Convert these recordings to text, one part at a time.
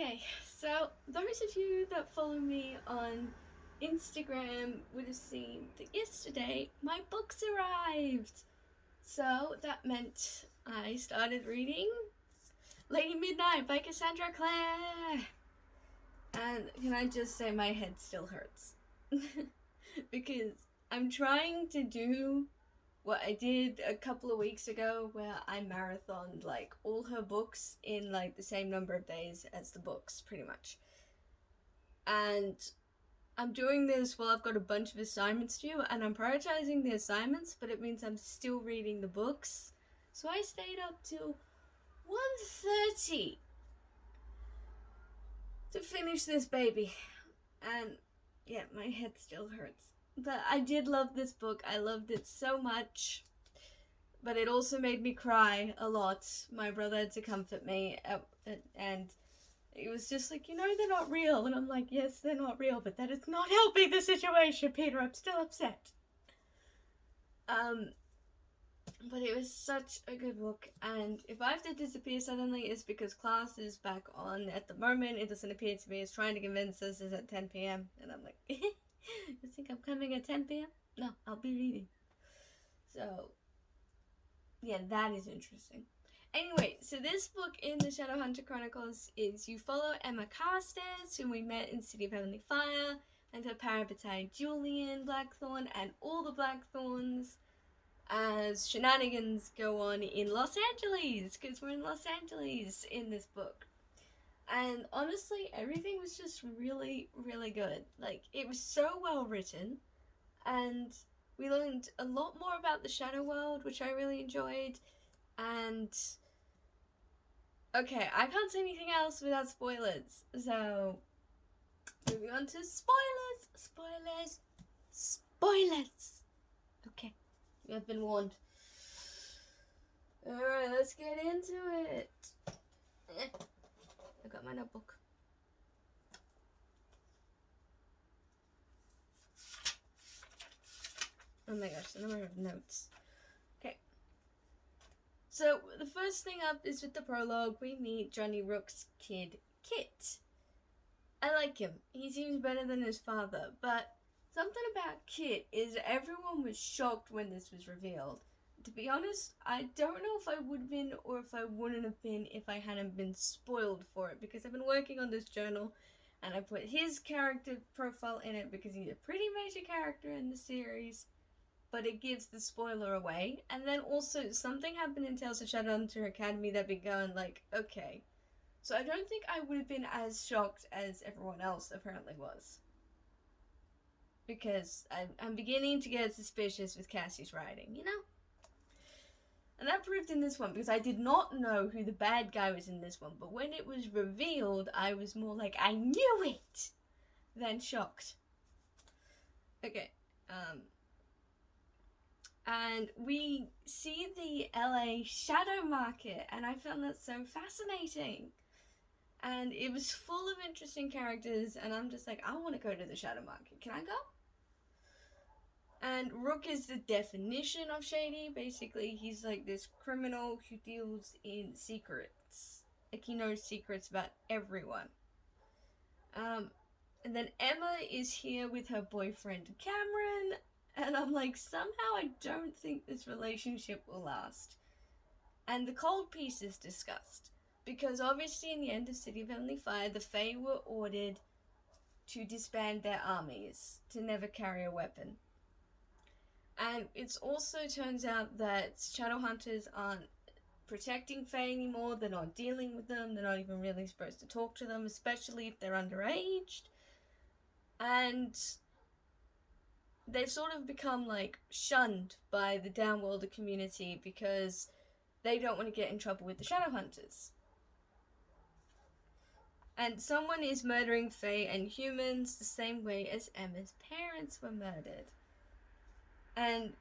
Okay, so those of you that follow me on Instagram would have seen that yesterday my books arrived. So that meant I started reading Lady Midnight by Cassandra Clare. And can I just say my head still hurts? Because I'm trying to do what I did a couple of weeks ago where I marathoned like all her books in like the same number of days as the books, pretty much. And I'm doing this while I've got a bunch of assignments due, and I'm prioritizing the assignments, but it means I'm still reading the books. So I stayed up till 1:30 to finish this baby. And yeah, my head still hurts. But I did love this book. I loved it so much. But it also made me cry a lot. My brother had to comfort me, and it was just like, they're not real. And I'm like, yes, they're not real, but that is not helping the situation, Peter. I'm still upset. But it was such a good book, and if I have to disappear suddenly, it's because class is back on at the moment. It doesn't appear to be. It's trying to convince us it's at 10 p.m. And I'm like, you think I'm coming at 10 p.m.? No, I'll be reading. So, yeah, that is interesting. Anyway, so this book in the Shadowhunter Chronicles is you follow Emma Carstairs, whom we met in City of Heavenly Fire, and her parabatai Julian Blackthorn, and all the Blackthorns as shenanigans go on in Los Angeles, because we're in Los Angeles in this book. And honestly, everything was just really, really good. Like, it was so well written, and we learned a lot more about the Shadow World, which I really enjoyed. And okay, I can't say anything else without spoilers, so moving on to spoilers. Okay, you have been warned. Alright, let's get into it. I got my notebook. Oh my gosh, the number of notes. Okay. So, the first thing up is with the prologue. We meet Johnny Rook's kid, Kit. I like him. He seems better than his father, but something about Kit is everyone was shocked when this was revealed. To be honest, I don't know if I would have been or if I wouldn't have been if I hadn't been spoiled for it, because I've been working on this journal and I put his character profile in it because he's a pretty major character in the series, but it gives the spoiler away. And then also something happened in Tales of Shadowhunter Academy that began like, okay. So I don't think I would have been as shocked as everyone else apparently was. Because I'm beginning to get suspicious with Cassie's writing, And that proved in this one, because I did not know who the bad guy was in this one, but when it was revealed, I was more like, I knew it! Than shocked. Okay, and we see the LA shadow market, and I found that so fascinating. And it was full of interesting characters, and I'm just like, I want to go to the shadow market. Can I go? And Rook is the definition of shady. Basically, he's like this criminal who deals in secrets. Like, he knows secrets about everyone. And then Emma is here with her boyfriend Cameron, and I'm like, somehow I don't think this relationship will last. And the cold piece is discussed, because obviously in the end of City of Heavenly Fire, the Fae were ordered to disband their armies, to never carry a weapon. And it also turns out that Shadowhunters aren't protecting Fae anymore, they're not dealing with them, they're not even really supposed to talk to them, especially if they're underage. And they've sort of become like shunned by the Downworlder community because they don't want to get in trouble with the Shadowhunters. And someone is murdering Fae and humans the same way as Emma's parents were murdered. And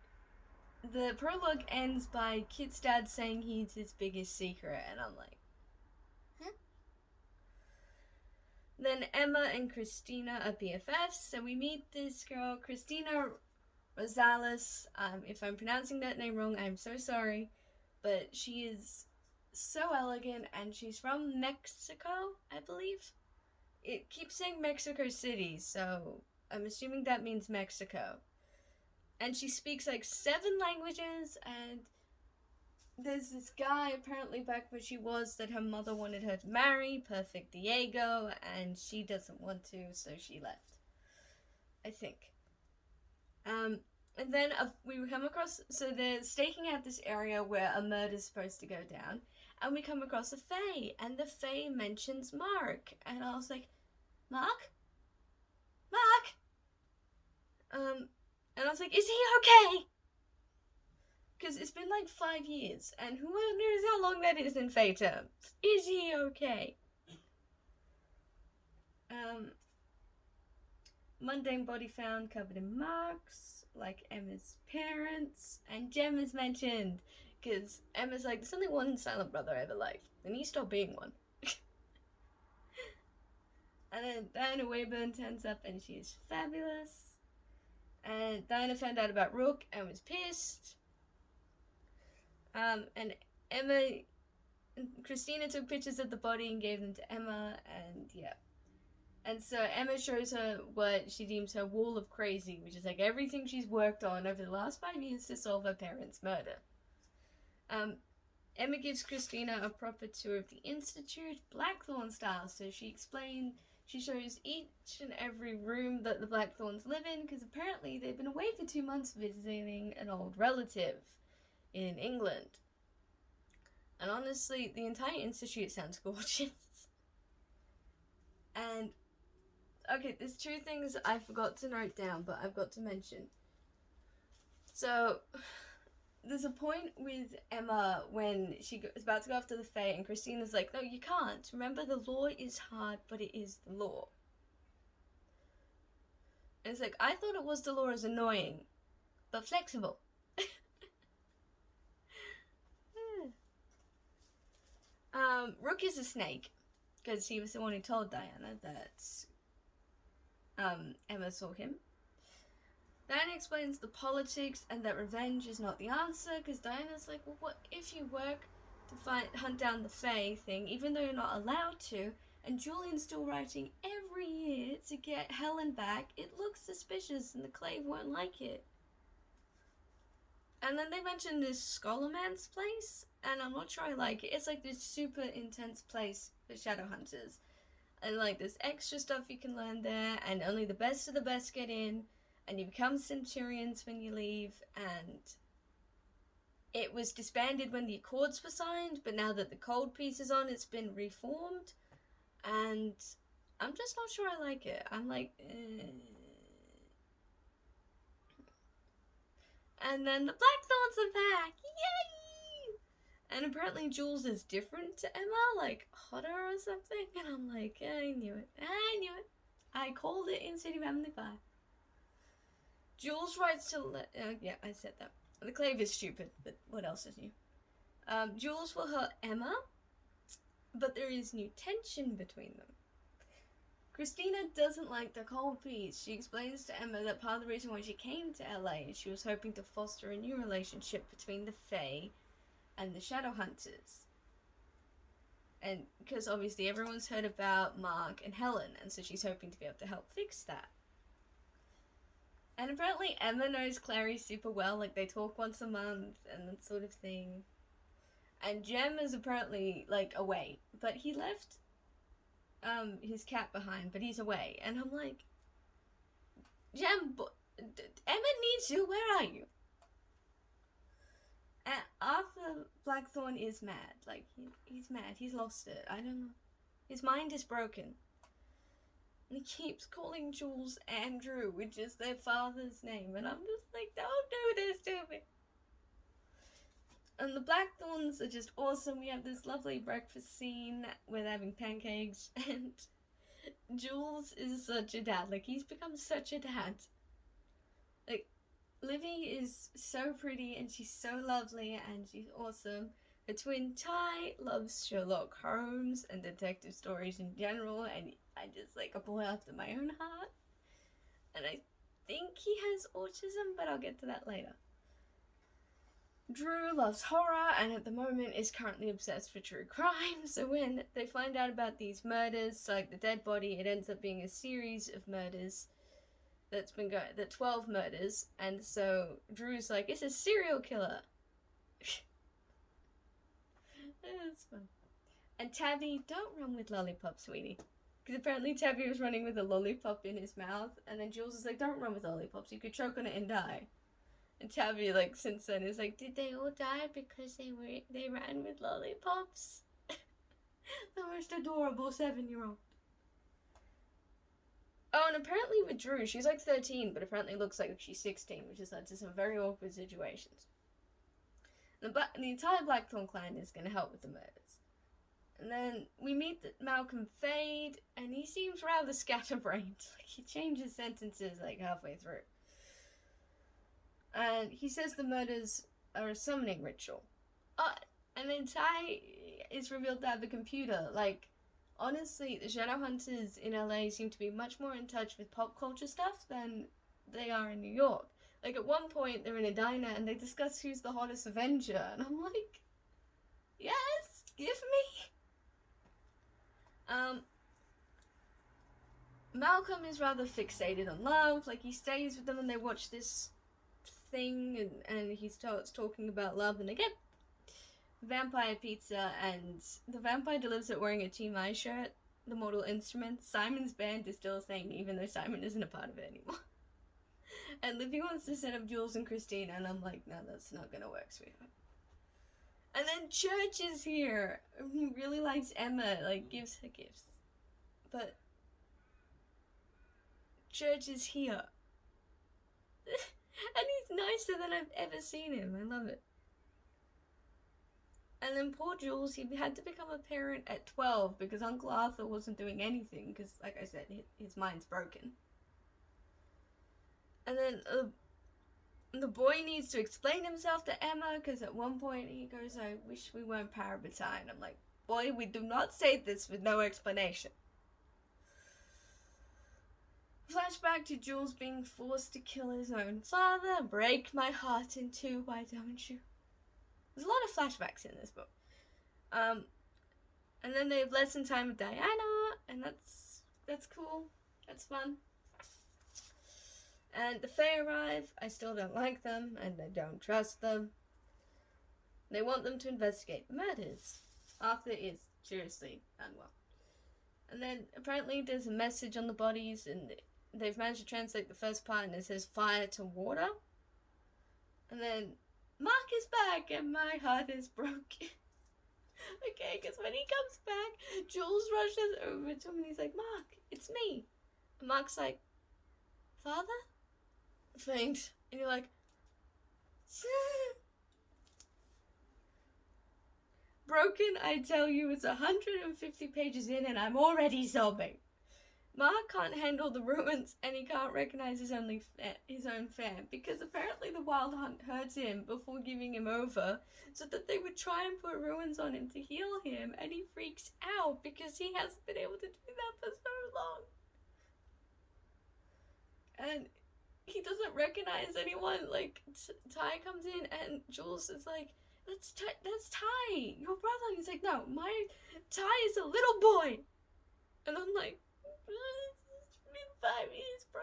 the prologue ends by Kit's dad saying he's his biggest secret, and I'm like, huh? Then Emma and Christina are BFFs, so we meet this girl, Christina Rosales. If I'm pronouncing that name wrong, I'm so sorry, but she is so elegant, and she's from Mexico, I believe. It keeps saying Mexico City, so I'm assuming that means Mexico. And she speaks like 7 languages, and there's this guy apparently back where she was that her mother wanted her to marry, Perfect Diego, and she doesn't want to, so she left. I think. And then we come across, so they're staking out this area where a murder's supposed to go down, and we come across a Fae, and the Fae mentions Mark, and I was like, Mark? Mark? And I was like, is he okay? Because it's been like 5 years, and who knows how long that is in Fae terms. Is he okay? Mundane body found covered in marks, like Emma's parents, and Jem is mentioned, because Emma's like, there's only one silent brother I ever liked, and he stopped being one. And then Diana Wayburn turns up, and she is fabulous. And Diana found out about Rook and was pissed. And Christina took pictures of the body and gave them to Emma, and yeah. And so Emma shows her what she deems her wall of crazy, which is like everything she's worked on over the last 5 years to solve her parents' murder. Emma gives Christina a proper tour of the Institute, Blackthorn style, so she shows each and every room that the Blackthorns live in, because apparently they've been away for 2 months visiting an old relative in England. And honestly, the entire Institute sounds gorgeous. And okay, there's 2 things I forgot to note down, but I've got to mention. So, there's a point with Emma when she is about to go after the Fae, and Christina's like, no, you can't. Remember, the law is hard, but it is the law. And it's like, I thought it was the law as annoying, but flexible. Rook is a snake, because he was the one who told Diana that Emma saw him. Diana explains the politics and that revenge is not the answer, because Diana's like, well, what if you work to hunt down the Fae thing, even though you're not allowed to, and Julian's still writing every year to get Helen back? It looks suspicious, and the Clave won't like it. And then they mentioned this Scholarman's place, and I'm not sure I like it. It's like this super intense place for Shadowhunters. And like there's extra stuff you can learn there, and only the best of the best get in, and you become Centurions when you leave, and it was disbanded when the Accords were signed, but now that the Cold Peace is on, it's been reformed, and I'm just not sure I like it. I'm like, And then the Blackthorns are back! Yay! And apparently Jules is different to Emma, like hotter or something. And I'm like, I knew it. I called it in City Family 5. Jules writes to yeah, I said that. The Clave is stupid, but what else is new? Jules will hurt Emma, but there is new tension between them. Christina doesn't like the Cold Peace. She explains to Emma that part of the reason why she came to LA is she was hoping to foster a new relationship between the Fae and the Shadowhunters. And because obviously everyone's heard about Mark and Helen, and so she's hoping to be able to help fix that. And apparently Emma knows Clary super well, like they talk once a month and that sort of thing. And Jem is apparently like away, but he left his cat behind, but he's away. And I'm like, Jem, Emma needs you, where are you? And Arthur Blackthorn is mad. Like, he's mad. He's lost it. I don't know. His mind is broken. And he keeps calling Jules Andrew, which is their father's name. And I'm just like, don't do this to me. And the Blackthorns are just awesome. We have this lovely breakfast scene where they're having pancakes. And Jules is such a dad. Like, he's become such a dad. Like, Livy is so pretty and she's so lovely and she's awesome. Her twin Ty loves Sherlock Holmes and detective stories in general, and I just like a boy after my own heart. And I think he has autism, but I'll get to that later. Drew loves horror and at the moment is currently obsessed with true crime. So when they find out about these murders, like the dead body, it ends up being a series of murders that's been going, the 12 murders. And so Drew's like, it's a serial killer. That's fun. And Tabby, don't run with lollipop, sweetie. Because apparently Tabby was running with a lollipop in his mouth. And then Jules is like, don't run with lollipops. You could choke on it and die. And Tabby, like, since then is like, did they all die because they ran with lollipops? The most adorable 7-year-old. Oh, and apparently with Drew, she's like 13, but apparently looks like she's 16, which has led to some very awkward situations. The entire Blackthorn clan is going to help with the murders. And then we meet Malcolm Fade, and he seems rather scatterbrained. Like, he changes sentences, like, halfway through. And he says the murders are a summoning ritual. And then Ty is revealed to have a computer. Like, honestly, the Shadowhunters in LA seem to be much more in touch with pop culture stuff than they are in New York. Like, at one point, they're in a diner and they discuss who's the hottest Avenger. And I'm like, yes, give me. Malcolm is rather fixated on love. Like, he stays with them and they watch this thing and he starts talking about love and they get vampire pizza and the vampire delivers it wearing a Team I shirt, the Mortal Instruments. Simon's band is still saying even though Simon isn't a part of it anymore. And Livy wants to set up Jules and Christina and I'm like, no, that's not gonna work, sweetheart. And then Church is here. He really likes Emma, like gives her gifts. But Church is here. And he's nicer than I've ever seen him. I love it. And then poor Jules, he had to become a parent at 12 because Uncle Arthur wasn't doing anything because, like I said, his mind's broken. And then the boy needs to explain himself to Emma because at one point he goes, I wish we weren't parabatai. I'm like, boy, we do not say this with no explanation. Flashback to Jules being forced to kill his own father. Break my heart in two, why don't you? There's a lot of flashbacks in this book. And then they have lesson time with Diana, and that's cool. That's fun. And the Fae arrive. I still don't like them, and I don't trust them. They want them to investigate the murders. Arthur is seriously unwell. And then apparently there's a message on the bodies, and they've managed to translate the first part, and it says fire to water. And then Mark is back, and my heart is broken. Okay, because when he comes back, Jules rushes over to him, and he's like, Mark, it's me. And Mark's like, Father? Faint. And you're like, broken, I tell you, it's 150 pages in, and I'm already sobbing. Mark can't handle the ruins, and he can't recognize his own fam, because apparently the Wild Hunt hurt him before giving him over, so that they would try and put ruins on him to heal him, and he freaks out because he hasn't been able to do that for so long. And he doesn't recognize anyone. Like, Ty comes in, and Jules is like, that's Ty, your brother. And he's like, no, my Ty is a little boy. And I'm like, it's been 5 years, bro.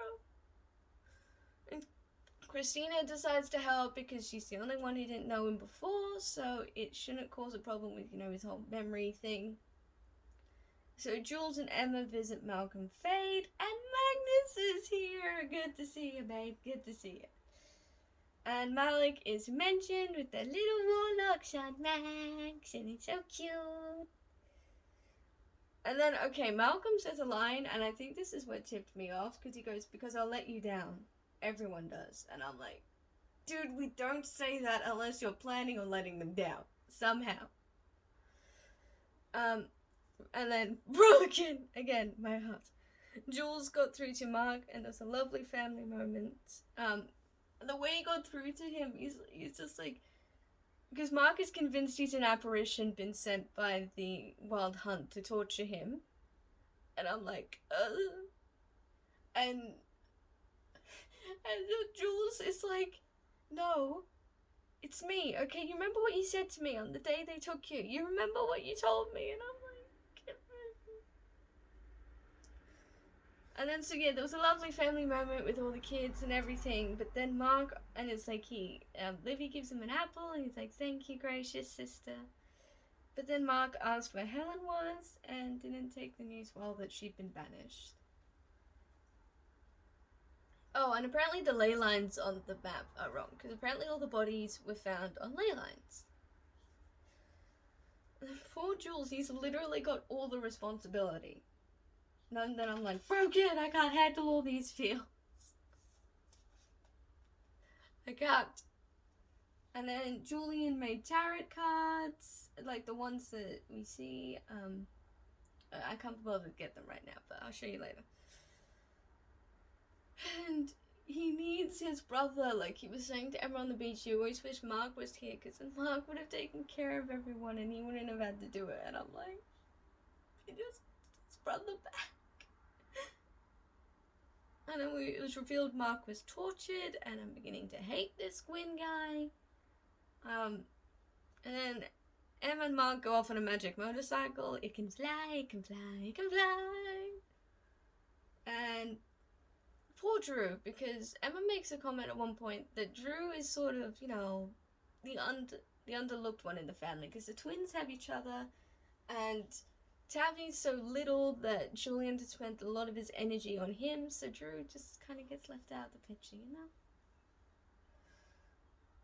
And Christina decides to help because she's the only one who didn't know him before, so it shouldn't cause a problem with, his whole memory thing. So Jules and Emma visit Malcolm Fade, and Magnus is here. Good to see you, babe. Good to see you. And Malik is mentioned with the little warlock shot Max, and it's so cute. And then, okay, Malcolm says a line, and I think this is what tipped me off, because he goes, because I'll let you down. Everyone does. And I'm like, dude, we don't say that unless you're planning on letting them down. Somehow. And then, broken! Again, my heart. Jules got through to Mark, and there's a lovely family moment. The way he got through to him, he's just like, because Mark is convinced he's an apparition been sent by the Wild Hunt to torture him. And I'm like, And Jules is like, no, it's me, okay? You remember what you said to me on the day they took you? You remember what you told me? And I'm like, and then so yeah, there was a lovely family moment with all the kids and everything. But then Mark, and it's like Livy gives him an apple, and he's like, "Thank you, gracious sister." But then Mark asked where Helen was, and didn't take the news well that she'd been banished. Oh, and apparently the ley lines on the map are wrong, because apparently all the bodies were found on ley lines. Poor Jules, he's literally got all the responsibility. And then I'm like, broken, I can't handle all these feels. I can't. And then Julian made tarot cards, like the ones that we see. I can't bother to get them right now, but I'll show you later. And he needs his brother, like he was saying to everyone on the beach. He always wished Mark was here, because then Mark would have taken care of everyone and he wouldn't have had to do it. And I'm like, he just wants his brother back. And then it was revealed Mark was tortured, and I'm beginning to hate this Gwyn guy. And then Emma and Mark go off on a magic motorcycle. It can fly, it can fly, it can fly. And poor Drew, because Emma makes a comment at one point that Drew is sort of, you know, the underlooked one in the family, because the twins have each other, and Tavi's so little that Julian just spent a lot of his energy on him, so Drew just kind of gets left out of the picture, you know?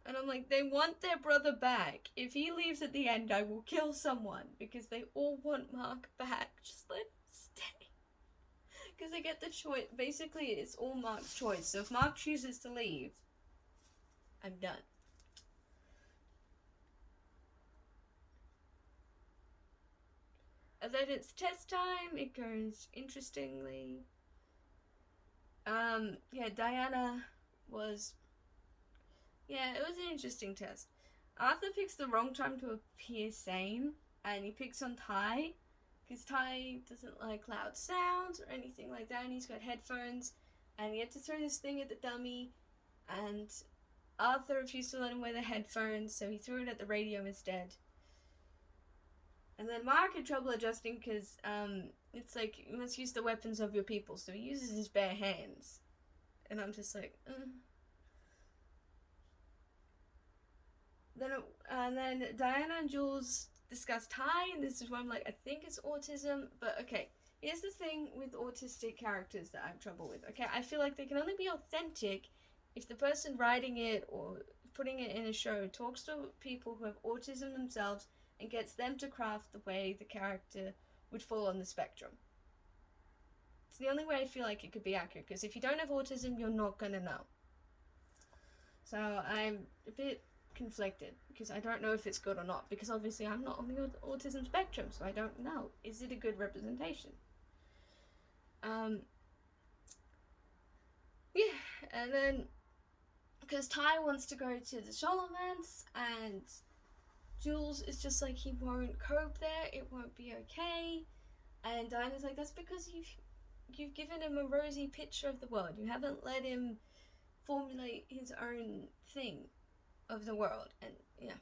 And I'm like, they want their brother back. If he leaves at the end, I will kill someone, because they all want Mark back. Just let him stay. Because they get the choice. Basically, it's all Mark's choice. So if Mark chooses to leave, I'm done. And then it's test time. It goes interestingly. Yeah, Diana was... Yeah, it was an interesting test. Arthur picks the wrong time to appear sane, and he picks on Ty, because Ty doesn't like loud sounds or anything like that, and he's got headphones, and he had to throw this thing at the dummy, and Arthur refused to let him wear the headphones, so he threw it at the radio instead. And then Mark had trouble adjusting, because it's like, you must use the weapons of your people, so he uses his bare hands. And I'm just like, Then Diana and Jules discuss Ty, and this is where I'm like, I think it's autism, but okay. Here's the thing with autistic characters that I have trouble with, okay? I feel like they can only be authentic if the person writing it or putting it in a show talks to people who have autism themselves and gets them to craft the way the character would fall on the spectrum. It's the only way I feel like it could be accurate, because if you don't have autism, you're not gonna know. So I'm a bit conflicted, because I don't know if it's good or not, because obviously I'm not on the autism spectrum, so I don't know. Is it a good representation? Yeah, and then, because Ty wants to go to the Sholomans, and Jules is just like, he won't cope there, it won't be okay, and Diana's like, that's because you've given him a rosy picture of the world, you haven't let him formulate his own thing of the world. And yeah,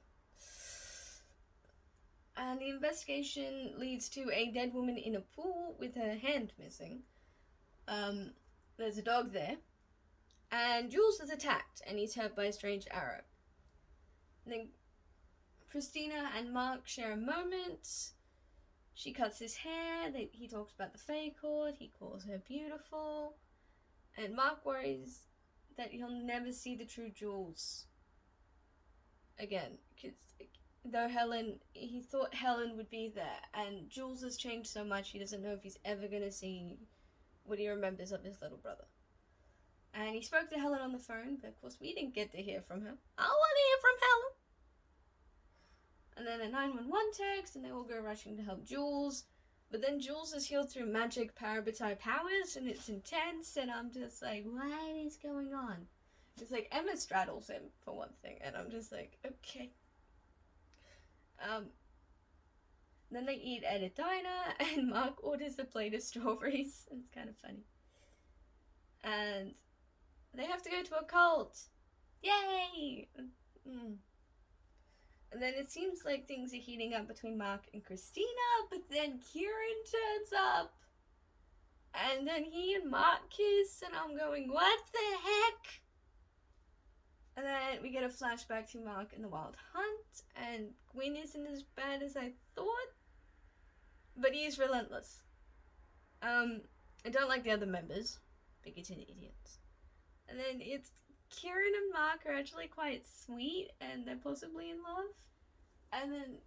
and the investigation leads to a dead woman in a pool with her hand missing. There's a dog there, and Jules is attacked and he's hurt by a strange arrow. And then Christina and Mark share a moment. She cuts his hair, he talks about the Fae Court, he calls her beautiful, and Mark worries that he'll never see the true Jules again, because though he thought Helen would be there, and Jules has changed so much he doesn't know if he's ever going to see what he remembers of his little brother. And he spoke to Helen on the phone, but of course we didn't get to hear from her. I want to hear from Helen! And then a 911 text, and they all go rushing to help Jules. But then Jules is healed through magic parabatai powers, and it's intense, and I'm just like, what is going on? It's like, Emma straddles him, for one thing, and I'm just like, okay. Then they eat at a diner, and Mark orders a plate of strawberries. It's kind of funny. And they have to go to a cult. Yay! And then it seems like things are heating up between Mark and Christina, but then Kieran turns up. And then he and Mark kiss, and I'm going, what the heck? And then we get a flashback to Mark in the Wild Hunt, and Gwyn isn't as bad as I thought, but he is relentless. I don't like the other members, bigoted idiots. And then it's Kieran and Mark are actually quite sweet, and they're possibly in love. And then,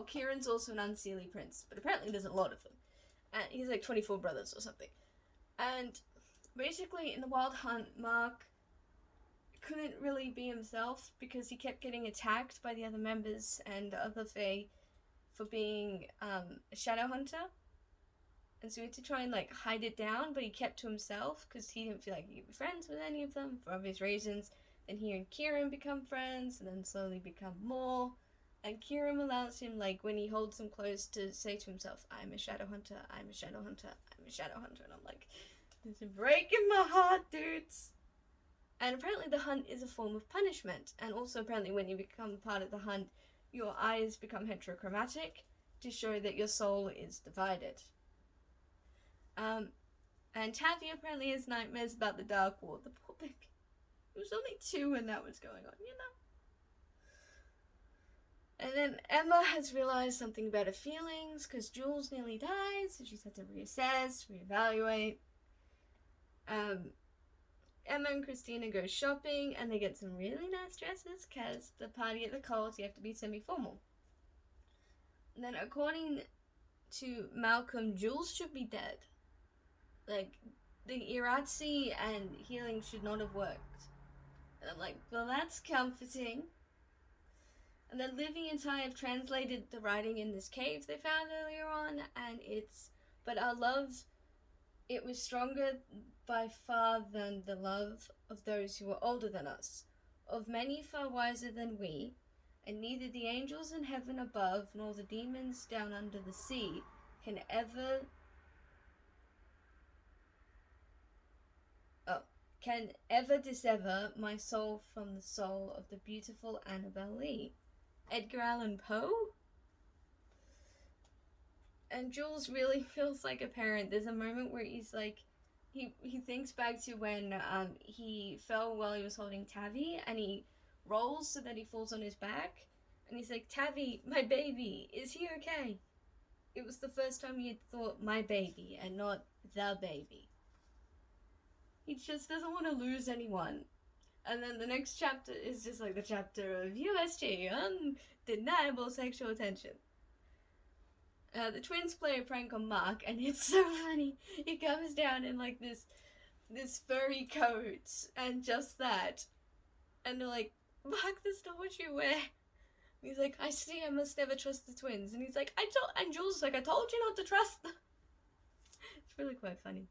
Kieran's also an unseelie prince, but apparently there's a lot of them. And he's like 24 brothers or something. And basically, in the Wild Hunt, Mark couldn't really be himself because he kept getting attacked by the other members and other Fae for being a shadow hunter. And so he had to try and like hide it down, but he kept to himself because he didn't feel like he could be friends with any of them for obvious reasons. Then he and Kieran become friends, and then slowly become more. And Kieran allows him, like, when he holds him close, to say to himself, I'm a shadow hunter, I'm a shadow hunter, I'm a shadow hunter. And I'm like, this is breaking my heart, dudes. And apparently the hunt is a form of punishment. And also apparently when you become part of the hunt, your eyes become heterochromatic to show that your soul is divided. And Taffy apparently has nightmares about the Dark War. The poor baby. He was only 2 when that was going on, you know? And then Emma has realized something about her feelings because Jules nearly died, so she's had to reassess, reevaluate. Emma and Christina go shopping, and they get some really nice dresses because the party at the cult, you have to be semi-formal. And then according to Malcolm, Jules should be dead. Like, the Iratsi and healing should not have worked. And I'm like, well, that's comforting. And then Livy and Ty have translated the writing in this cave they found earlier on, and but our love, it was stronger by far than the love of those who were older than us, of many far wiser than we, and neither the angels in heaven above nor the demons down under the sea can ever dissever my soul from the soul of the beautiful Annabel Lee. Edgar Allan Poe? And Jules really feels like a parent. There's a moment where he's like, he thinks back to when he fell while he was holding Tavi, and he rolls so that he falls on his back, and he's like, Tavi, my baby, is he okay? It was the first time he had thought my baby and not the baby. He just doesn't want to lose anyone. And then the next chapter is just like the chapter of USG, undeniable sexual attention. The twins play a prank on Mark, and it's so funny. He comes down in like this furry coat and just that, and they're like, Mark, that's not what you wear. And he's like, I see, I must never trust the twins. And he's like, and Jules is like, I told you not to trust them. It's really quite funny.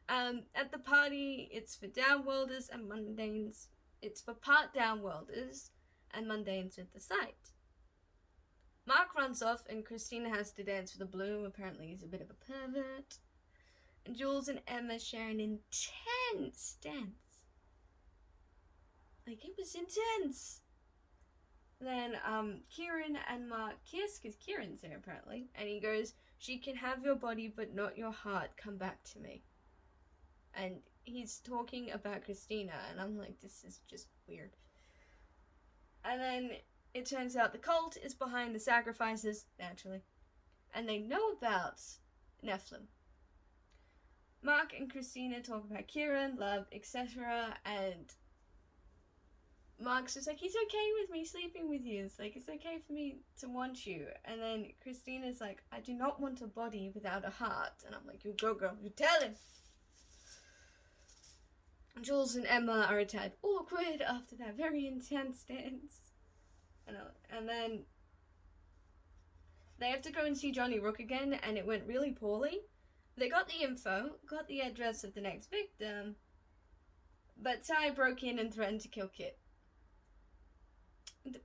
At the party, it's for downworlders and mundanes. It's for part downworlders and mundanes with the sight. Mark runs off, and Christina has to dance with the Bloom. Apparently he's a bit of a pervert. And Jules and Emma share an intense dance. Like, it was intense. Then, Kieran and Mark kiss, because Kieran's there, apparently. And he goes, she can have your body, but not your heart. Come back to me. And he's talking about Christina, and I'm like, this is just weird. And then it turns out the cult is behind the sacrifices, naturally. And they know about Nephilim. Mark and Christina talk about Kieran, love, etc. And Mark's just like, he's okay with me sleeping with you. It's like, it's okay for me to want you. And then Christina's like, I do not want a body without a heart. And I'm like, you go, girl, you tell him. Jules and Emma are a tad awkward after that very intense dance. And then they have to go and see Johnny Rook again, and it went really poorly. They got the info, got the address of the next victim, but Ty broke in and threatened to kill Kit.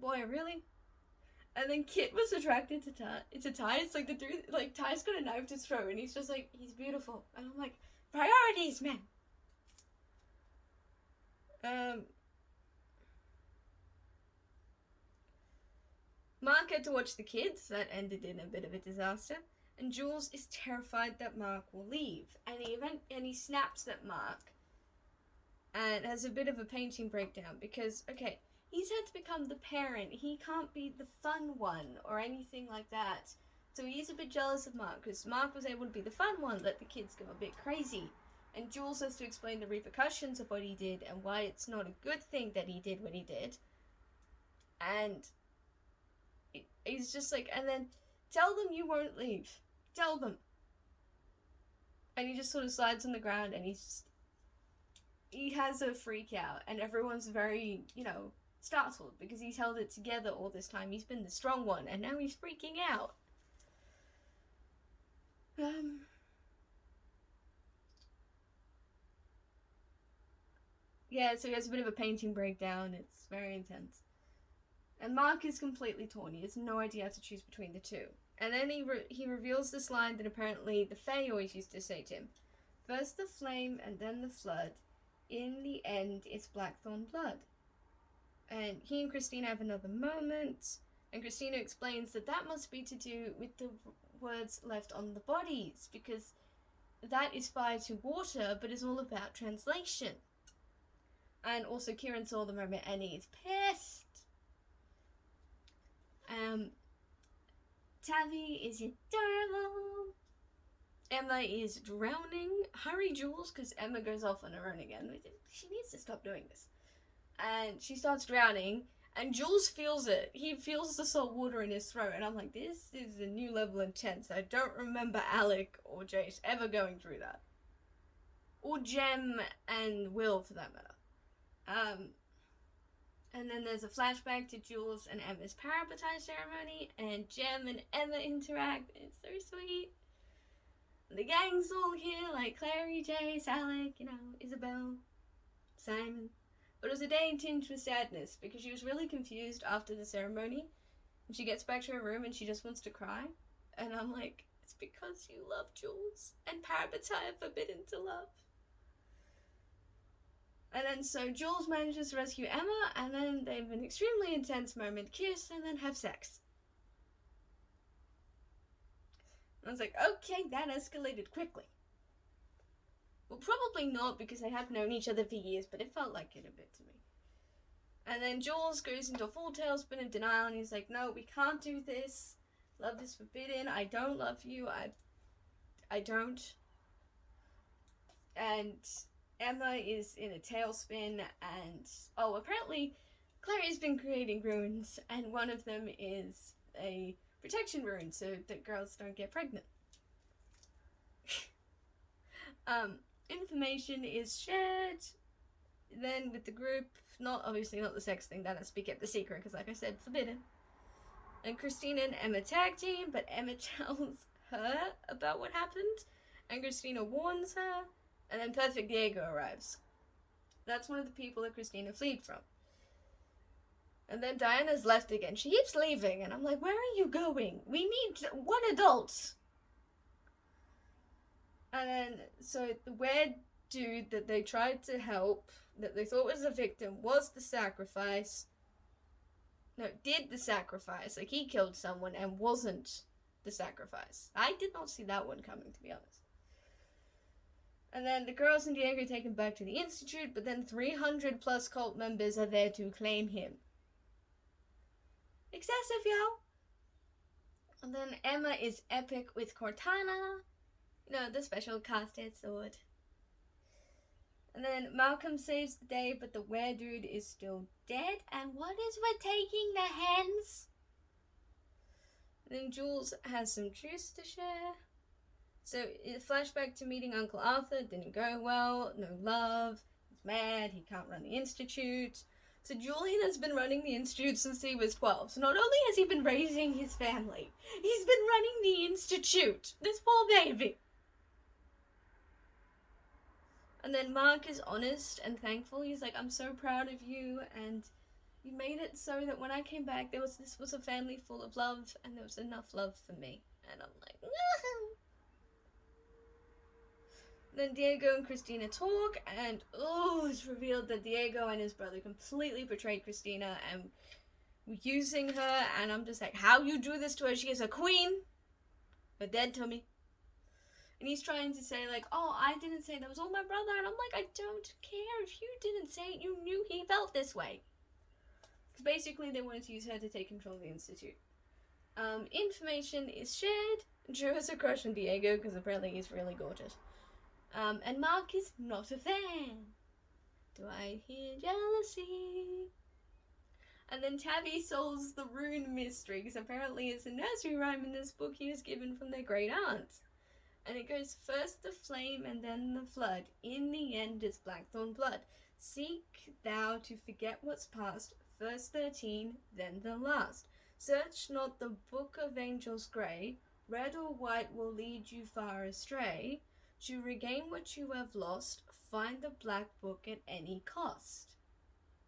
Boy, really? And then Kit was attracted to Ty. It's like the dude, like Ty's got a knife to his throat, and he's just like, he's beautiful. And I'm like, priorities, man. Mark had to watch the kids. That ended in a bit of a disaster. And Jules is terrified that Mark will leave. And he snaps at Mark and has a bit of a painting breakdown because, okay, he's had to become the parent. He can't be the fun one or anything like that. So he's a bit jealous of Mark because Mark was able to be the fun one, let the kids go a bit crazy. And Jules has to explain the repercussions of what he did and why it's not a good thing that he did what he did. And he's just like, and then tell them you won't leave. Tell them. And he just sort of slides on the ground and he has a freak out and everyone's very, startled because he's held it together all this time. He's been the strong one and now he's freaking out. Yeah, so he has a bit of a painting breakdown. It's very intense. And Mark is completely torn. He has no idea how to choose between the two. And then he reveals this line that apparently the Fae always used to say to him. First the flame and then the flood. In the end, it's blackthorn blood. And he and Christina have another moment. And Christina explains that must be to do with the words left on the bodies. Because that is fire to water, but is all about translation. And also Kieran saw the moment and he's pissed. Tavi is adorable. Emma is drowning. Hurry, Jules, because Emma goes off on her own again. She needs to stop doing this. And she starts drowning, and Jules feels it. He feels the salt water in his throat, and I'm like, this is a new level intense. I don't remember Alec or Jace ever going through that. Or Jem and Will, for that matter. And then there's a flashback to Jules and Emma's parabaptise ceremony, and Jem and Emma interact. It's so sweet. The gang's all here, like Clary, Jace, Alec, Isabel, Simon. But it was a day tinged with sadness, because she was really confused after the ceremony, and she gets back to her room and she just wants to cry. And I'm like, it's because you love Jules, and parabaptise are forbidden to love. And then so Jules manages to rescue Emma, and then they have an extremely intense moment, kiss, and then have sex. And I was like, okay, that escalated quickly. Well, probably not, because they had known each other for years, but it felt like it a bit to me. And then Jules goes into a full tailspin of denial, and he's like, no, we can't do this. Love is forbidden. I don't love you. I don't. And Emma is in a tailspin, and apparently Clary's been creating runes, and one of them is a protection rune so that girls don't get pregnant. Information is shared then with the group, obviously not the sex thing, that has to be kept a secret because, like I said, forbidden. And Christina and Emma tag team, but Emma tells her about what happened, and Christina warns her. And then Perfect Diego arrives. That's one of the people that Christina fled from. And then Diana's left again. She keeps leaving, and I'm like, where are you going? We need one adult. And then, so the weird dude that they tried to help, that they thought was a victim, was the sacrifice. No, did the sacrifice. Like, he killed someone and wasn't the sacrifice. I did not see that one coming, to be honest. And then the girls and Diego are taken back to the Institute, but then 300 plus cult members are there to claim him. Excessive, yo! And then Emma is epic with Cortana. The special casted sword. And then Malcolm saves the day, but the were-dude is still dead. And what is with taking the hens? And then Jules has some juice to share. So, flashback to meeting Uncle Arthur, didn't go well, no love, he's mad, he can't run the Institute. So Julian has been running the Institute since he was 12. So not only has he been raising his family, he's been running the Institute. This poor baby. And then Mark is honest and thankful. He's like, I'm so proud of you, and you made it so that when I came back, this was a family full of love, and there was enough love for me. And I'm like, Then Diego and Christina talk, and it's revealed that Diego and his brother completely betrayed Christina and using her, and I'm just like, how you do this to her? She is a queen. But dead to me. And he's trying to say, like, oh, I didn't say that was all my brother. And I'm like, I don't care if you didn't say it. You knew he felt this way. Because basically they wanted to use her to take control of the Institute. Information is shared. Drew has a crush on Diego because apparently he's really gorgeous. And Mark is not a fan. Do I hear jealousy? And then Tabby solves the rune mystery because apparently it's a nursery rhyme in this book he was given from their great aunt. And it goes, first the flame and then the flood. In the end it's blackthorn blood. Seek thou to forget what's past. First 13, then the last. Search not the book of angels grey. Red or white will lead you far astray. To regain what you have lost, find the black book at any cost.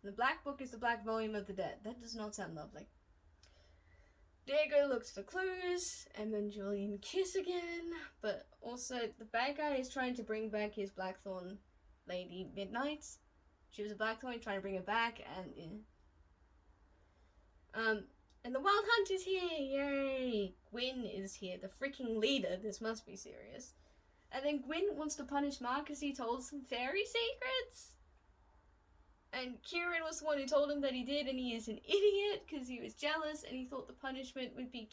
The black book is the black volume of the dead. That does not sound lovely. Diego looks for clues. Emma and Julian kiss again. But also, the bad guy is trying to bring back his Blackthorn lady Midnight. She was a Blackthorn, trying to bring her back, and and the Wild Hunt is here, yay! Gwyn is here, the freaking leader. This must be serious. And then Gwyn wants to punish Mark because he told some fairy secrets. And Kieran was the one who told him that he did, and he is an idiot because he was jealous and he thought the punishment would be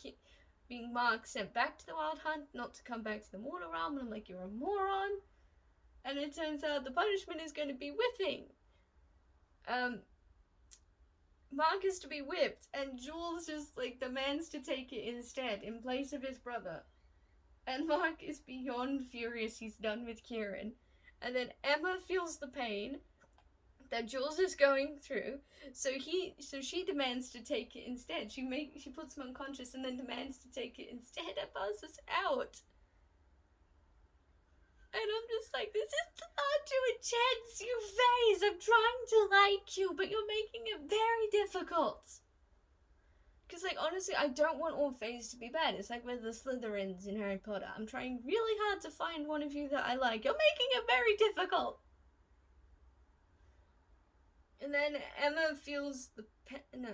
being Mark sent back to the Wild Hunt, not to come back to the mortal realm. And I'm like, you're a moron. And it turns out the punishment is going to be whipping. Mark is to be whipped, and Jules just like demands to take it instead in place of his brother. And Mark is beyond furious he's done with Kieran. And then Emma feels the pain that Jules is going through, so she demands to take it instead. She puts him unconscious and then demands to take it instead. It buzzes out. And I'm just like, this is hard to intense, you face. I'm trying to like you, but you're making it very difficult. Because, like, honestly, I don't want all Fays to be bad. It's like with the Slytherins in Harry Potter. I'm trying really hard to find one of you that I like. You're making it very difficult. And then Emma feels and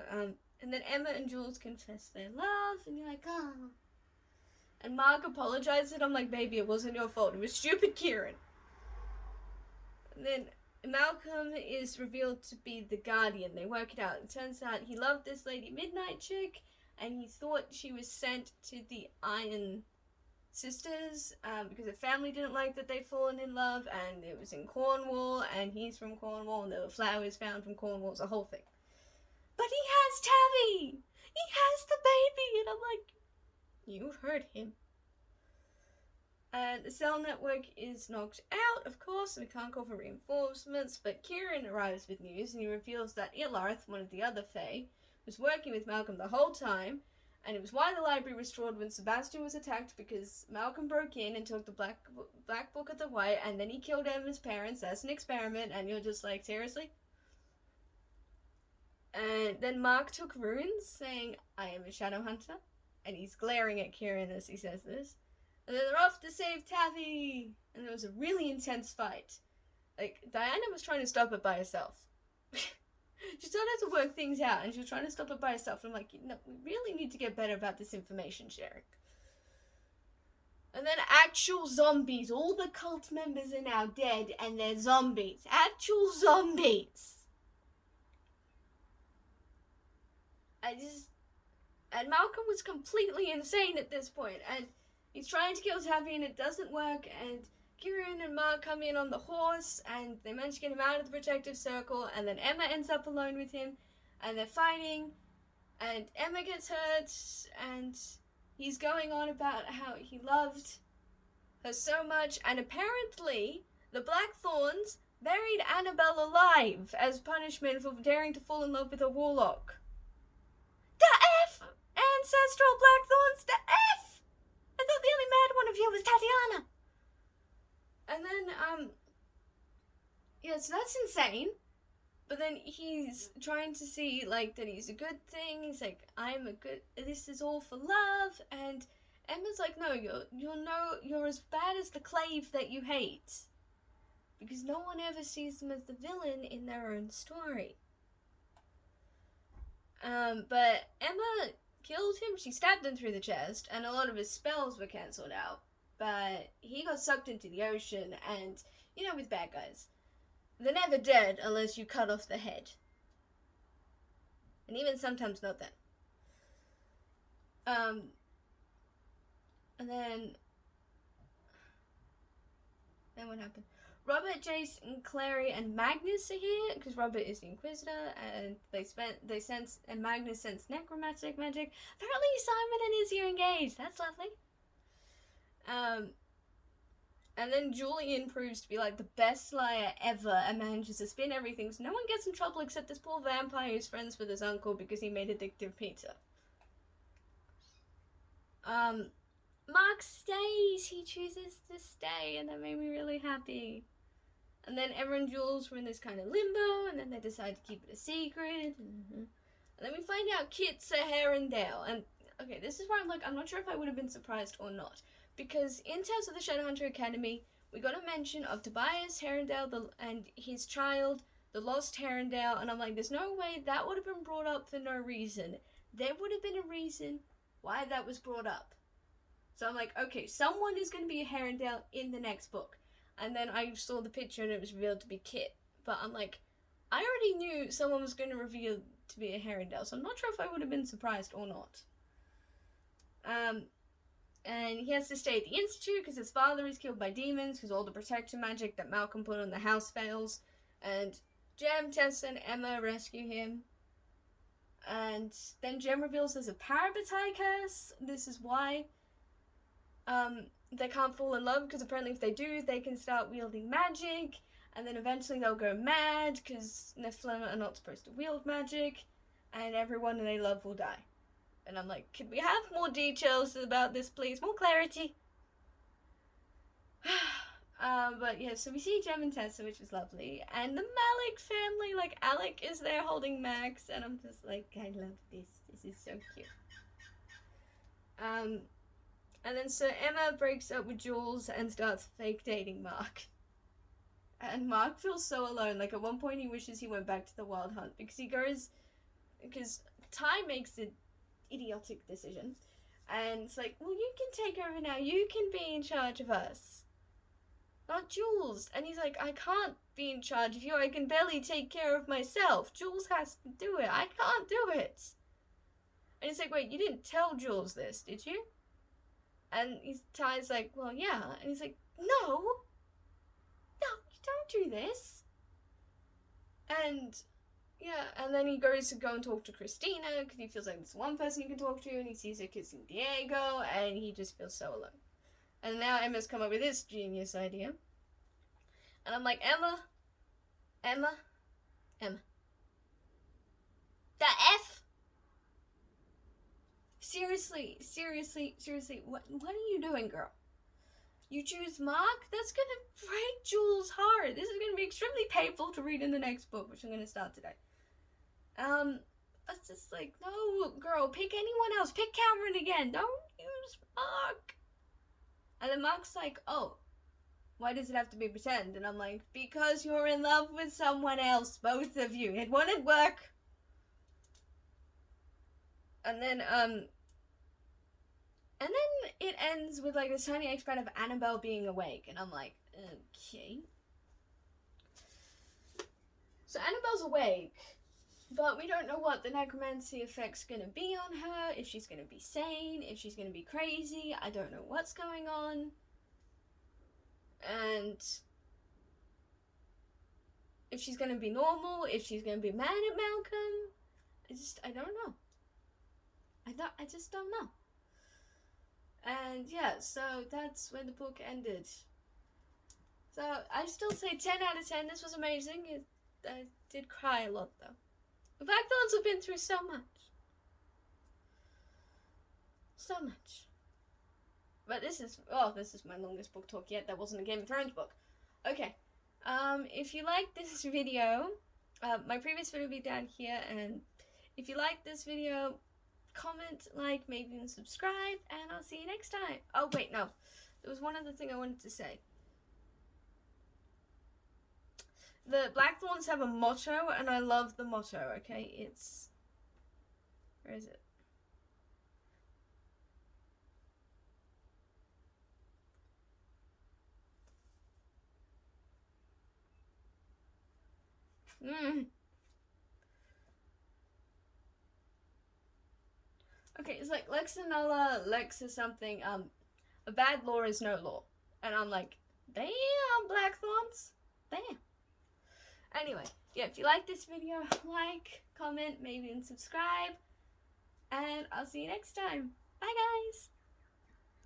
then Emma and Jules confess their love, and you're like, oh. And Mark apologizes, and I'm like, baby, it wasn't your fault. It was stupid Kieran. And then Malcolm is revealed to be the Guardian. They work it out. It turns out he loved this Lady Midnight chick, and he thought she was sent to the Iron Sisters because her family didn't like that they'd fallen in love, and it was in Cornwall, and he's from Cornwall, and there were flowers found from Cornwall. It's a whole thing. But he has Tabby! He has the baby! And I'm like, you heard him. And the cell network is knocked out, of course, and we can't call for reinforcements, but Kieran arrives with news, and he reveals that Ilarth, one of the other Fae, was working with Malcolm the whole time, and it was why the library was destroyed when Sebastian was attacked, because Malcolm broke in and took the black book of the white, and then he killed Emma's parents as an experiment, and you're just like, seriously? And then Mark took runes, saying, I am a shadow hunter, and he's glaring at Kieran as he says this. And then they're off to save Taffy! And there was a really intense fight. Like, Diana was trying to stop it by herself. She started to work things out, and she was trying to stop it by herself. And I'm like, no, we really need to get better about this information sharing. And then actual zombies. All the cult members are now dead, and they're zombies. Actual zombies! And Malcolm was completely insane at this point, and he's trying to kill Taffy, and it doesn't work, and Kieran and Mark come in on the horse, and they manage to get him out of the protective circle, and then Emma ends up alone with him, and they're fighting, and Emma gets hurt, and he's going on about how he loved her so much, and apparently the Blackthorns buried Annabelle alive as punishment for daring to fall in love with a warlock. The F! Ancestral Blackthorns, the F! I thought the only mad one of you was Tatiana. And then, yeah, so that's insane. But then he's trying to see, like, that he's a good thing. He's like, this is all for love. And Emma's like, no, you're as bad as the clave that you hate. Because no one ever sees them as the villain in their own story. But Emma killed him. She stabbed him through the chest, and a lot of his spells were cancelled out. But he got sucked into the ocean, and you know, with bad guys, they're never dead unless you cut off the head, and even sometimes not then. And then what happened? Robert, Jason, Clary, and Magnus are here because Robert is the Inquisitor, and and Magnus sense necromantic magic. Apparently, Simon and Izzy are engaged. That's lovely. And then Julian proves to be like the best liar ever and manages to spin everything so no one gets in trouble except this poor vampire who's friends with his uncle because he made addictive pizza. Mark stays. He chooses to stay, and that made me really happy. And then Emma and Jules were in this kind of limbo, and then they decide to keep it a secret. And then we find out Kit's a Herondale. And, okay, this is where I'm like, I'm not sure if I would have been surprised or not. Because in terms of the Shadowhunter Academy, we got a mention of Tobias Herondale and his child, the Lost Herondale. And I'm like, there's no way that would have been brought up for no reason. There would have been a reason why that was brought up. So I'm like, okay, someone is going to be a Herondale in the next book. And then I saw the picture and it was revealed to be Kit. But I'm like, I already knew someone was going to reveal to be a Herondale, so I'm not sure if I would have been surprised or not. And he has to stay at the Institute because his father is killed by demons because all the protection magic that Malcolm put on the house fails. And Jem, Tessa, and Emma rescue him. And then Jem reveals there's a parabatai curse. This is why they can't fall in love, because apparently if they do, they can start wielding magic, and then eventually they'll go mad, because Nephilim are not supposed to wield magic, and everyone they love will die. And I'm like, could we have more details about this, please? More clarity. But yeah, so we see Jem and Tessa, which is lovely, and the Malik family, like Alec is there holding Max, and I'm just like, I love this. This is so cute. And then so Emma breaks up with Jules and starts fake dating Mark. And Mark feels so alone. Like at one point he wishes he went back to the Wild Hunt because Ty makes an idiotic decision. And it's like, well, you can take over now. You can be in charge of us. Not Jules. And he's like, I can't be in charge of you. I can barely take care of myself. Jules has to do it. I can't do it. And he's like, wait, you didn't tell Jules this, did you? And Ty's like, well, yeah. And he's like, no, you don't do this. And, yeah, and then he goes to go and talk to Christina, because he feels like there's one person he can talk to, and he sees her kissing Diego, and he just feels so alone. And now Emma's come up with this genius idea. And I'm like, Emma. The F? Seriously, what are you doing, girl? You choose Mark? That's gonna break Jules' heart. This is gonna be extremely painful to read in the next book, which I'm gonna start today. It's just like, no, girl, pick anyone else. Pick Cameron again. Don't use Mark. And then Mark's like, oh, why does it have to be pretend? And I'm like, because you're in love with someone else, both of you. It wouldn't work. And then it ends with like this tiny expat of Annabelle being awake, and I'm like, okay. So Annabelle's awake, but we don't know what the necromancy effect's gonna be on her, if she's gonna be sane, if she's gonna be crazy, I don't know what's going on. And if she's gonna be normal, if she's gonna be mad at Malcolm, I don't know. I just don't know. And yeah, so that's where the book ended. So I still say 10 out of 10. This was amazing. I did cry a lot though. The Blackthorns have been through so much. So much. But this is my longest book talk yet. That wasn't a Game of Thrones book. Okay. If you like this video, my previous video will be down here, and if you like this video, comment, like, maybe even subscribe, and I'll see you next time. Oh, wait, no. There was one other thing I wanted to say. The Blackthorns have a motto, and I love the motto, okay? It's Where is it? Okay, it's like Lex and Nola, Lex is something, a bad law is no law. And I'm like, damn, Blackthorns. Damn. Anyway, yeah, if you like this video, like, comment, maybe, and subscribe. And I'll see you next time. Bye, guys.